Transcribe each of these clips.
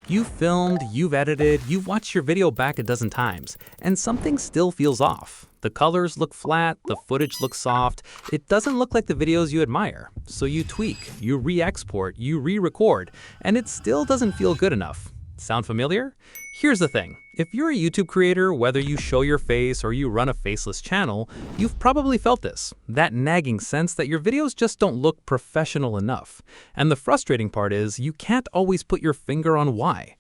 You've filmed, you've edited, you've watched your video back a dozen times, and something still feels off. The colors look flat, the footage looks soft, it doesn't look like the videos you admire. So you tweak, you re-export, you re-record, and it still doesn't feel good enough. Sound familiar? Here's the thing. If you're a YouTube creator, whether you show your face or you run a faceless channel, you've probably felt this, that nagging sense that your videos just don't look professional enough. And the frustrating part is you can't always put your finger on why.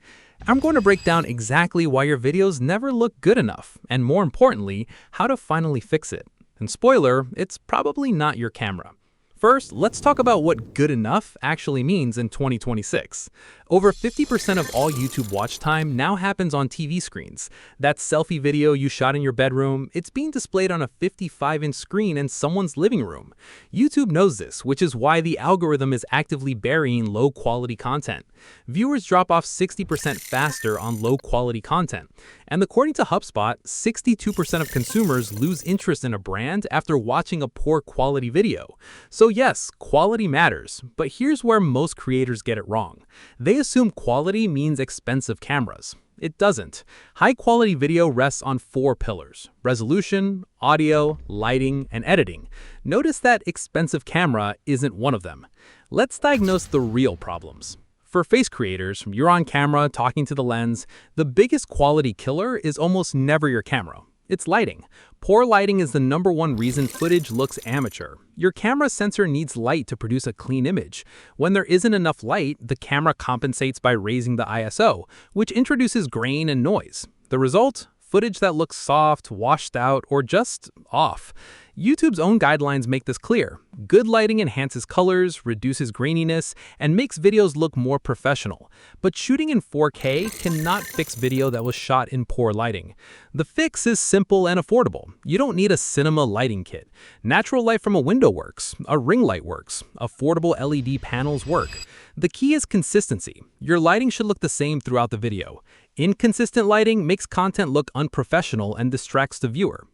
I'm going to break down exactly why your videos never look good enough, and more importantly, how to finally fix it. And spoiler, it's probably not your camera. First, let's talk about what good enough actually means in 2026. Over 50% of all YouTube watch time now happens on TV screens. That selfie video you shot in your bedroom, it's being displayed on a 55-inch screen in someone's living room. YouTube knows this, which is why the algorithm is actively burying low-quality content. Viewers drop off 60% faster on low-quality content. And according to HubSpot, 62% of consumers lose interest in a brand after watching a poor quality video. So yes, quality matters, but here's where most creators get it wrong. They assume quality means expensive cameras. It doesn't. High-quality video rests on 4 pillars: resolution, audio, lighting, and editing. Notice that expensive camera isn't one of them. Let's diagnose the real problems. For face creators, you're on camera talking to the lens. The biggest quality killer is almost never your camera. It's lighting. Poor lighting is the #1 reason footage looks amateur. Your camera sensor needs light to produce a clean image. When there isn't enough light, the camera compensates by raising the ISO, which introduces grain and noise. The result? Footage that looks soft, washed out, or just off. YouTube's own guidelines make this clear. Good lighting enhances colors, reduces graininess, and makes videos look more professional. But shooting in 4K cannot fix video that was shot in poor lighting. The fix is simple and affordable. You don't need a cinema lighting kit. Natural light from a window works. A ring light works. Affordable LED panels work. The key is consistency. Your lighting should look the same throughout the video. Inconsistent lighting makes content look unprofessional and distracts the viewer.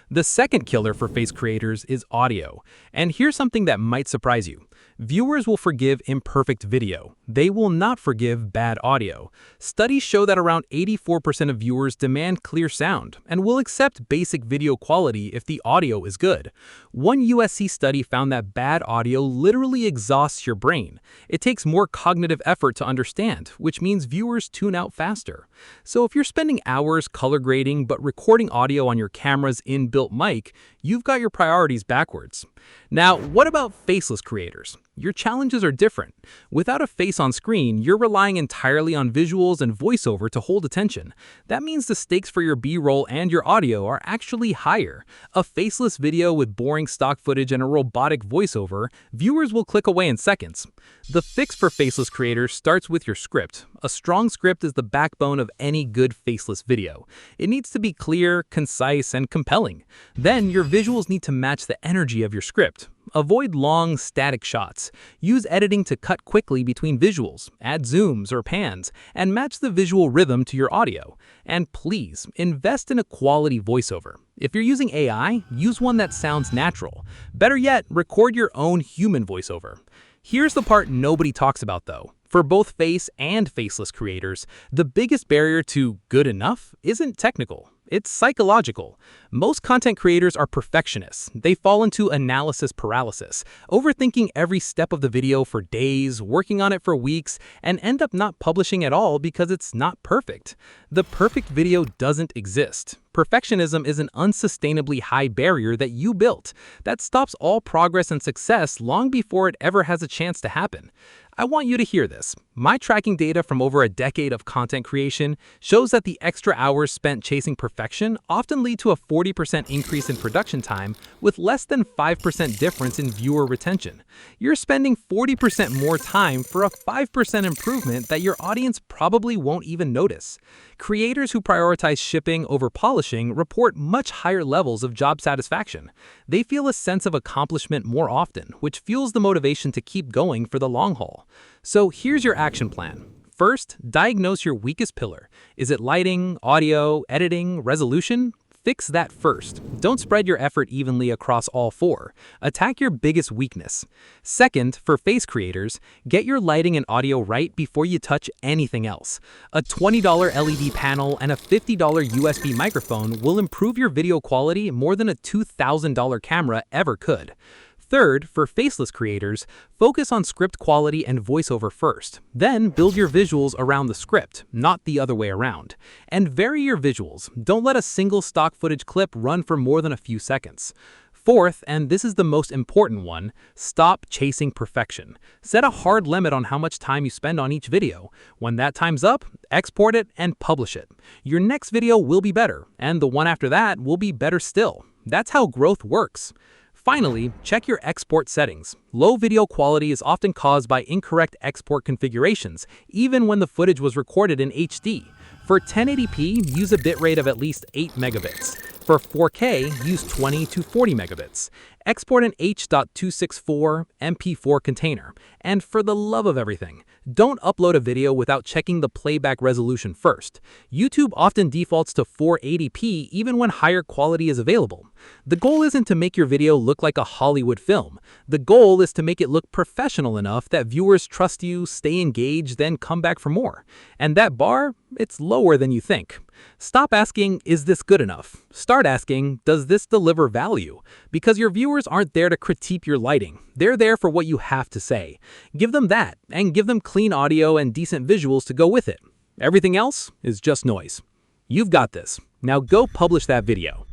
The second killer for face creators is audio. And here's something that might surprise you. Viewers will forgive imperfect video. They will not forgive bad audio. Studies show that around 84% of viewers demand clear sound and will accept basic video quality if the audio is good. One USC study found that bad audio literally exhausts your brain. It takes more cognitive effort to understand, which means viewers tune out faster. So if you're spending hours color grading but recording audio on your camera's inbuilt mic, you've got your priorities backwards. Now, what about faceless creators? Your challenges are different. Without a face on screen, you're relying entirely on visuals and voiceover to hold attention. That means the stakes for your B-roll and your audio are actually higher. A faceless video with boring stock footage and a robotic voiceover, viewers will click away in seconds. The fix for faceless creators starts with your script. A strong script is the backbone of any good faceless video. It needs to be clear, concise, and compelling. Then your visuals need to match the energy of your script. Avoid long, static shots. Use editing to cut quickly between visuals, add zooms or pans, and match the visual rhythm to your audio. And please, invest in a quality voiceover. If you're using AI, use one that sounds natural. Better yet, record your own human voiceover. Here's the part nobody talks about though. For both face and faceless creators, the biggest barrier to good enough isn't technical. It's psychological. Most content creators are perfectionists. They fall into analysis paralysis, overthinking every step of the video for days, working on it for weeks, and end up not publishing at all because it's not perfect. The perfect video doesn't exist. Perfectionism is an unsustainably high barrier that you built that stops all progress and success long before it ever has a chance to happen. I want you to hear this. My tracking data from over a decade of content creation shows that the extra hours spent chasing perfection often lead to a 40% increase in production time with less than 5% difference in viewer retention. You're spending 40% more time for a 5% improvement that your audience probably won't even notice. Creators who prioritize shipping over polishing report much higher levels of job satisfaction. They feel a sense of accomplishment more often, which fuels the motivation to keep going for the long haul. So here's your action plan. First, diagnose your weakest pillar. Is it lighting, audio, editing, resolution? Fix that first. Don't spread your effort evenly across all four. Attack your biggest weakness. Second, for face creators, get your lighting and audio right before you touch anything else. A $20 LED panel and a $50 USB microphone will improve your video quality more than a $2,000 camera ever could. Third, for faceless creators, focus on script quality and voiceover first. Then build your visuals around the script, not the other way around. And vary your visuals. Don't let a single stock footage clip run for more than a few seconds. Fourth, and this is the most important one, stop chasing perfection. Set a hard limit on how much time you spend on each video. When that time's up, export it and publish it. Your next video will be better, and the one after that will be better still. That's how growth works. Finally, check your export settings. Low video quality is often caused by incorrect export configurations, even when the footage was recorded in HD. For 1080p, use a bitrate of at least 8 megabits. For 4K, use 20 to 40 megabits. Export an H.264 MP4 container. And for the love of everything, don't upload a video without checking the playback resolution first. YouTube often defaults to 480p even when higher quality is available. The goal isn't to make your video look like a Hollywood film. The goal is to make it look professional enough that viewers trust you, stay engaged, then come back for more. And that bar, it's lower than you think. Stop asking, is this good enough? Start asking, does this deliver value? Because your viewers aren't there to critique your lighting. They're there for what you have to say. Give them that, and give them clean audio and decent visuals to go with it. Everything else is just noise. You've got this. Now go publish that video.